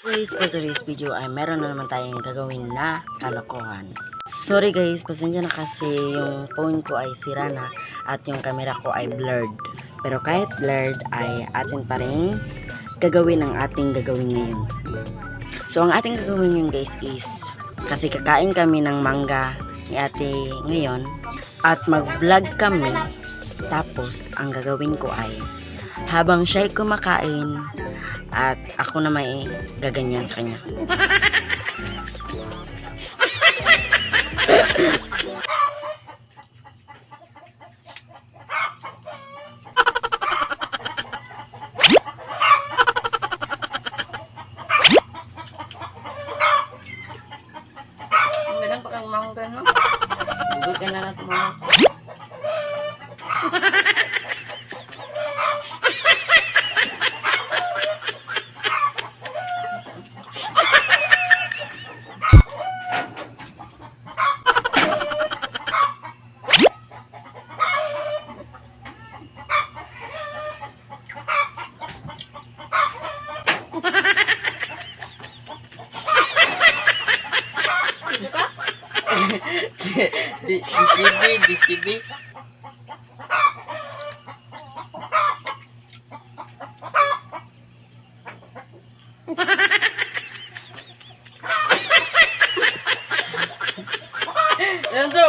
Guys, for today's video ay meron na naman tayong gagawin na kalokohan. Sorry guys, pasensya na kasi yung phone ko ay sira na at yung camera ko ay blurred. Pero kahit blurred ay atin pa rin gagawin ang ating gagawin ngayon. So ang ating gagawin ngayon guys is, kasi kakain kami ng mangga ni ate ngayon at mag-vlog kami. Tapos ang gagawin ko ay habang siya'y kumakain at ako na may gaganyan sa kanya. Ganang pa kang mangga, no? Bugod ka na natin mga. DCB. Ano to?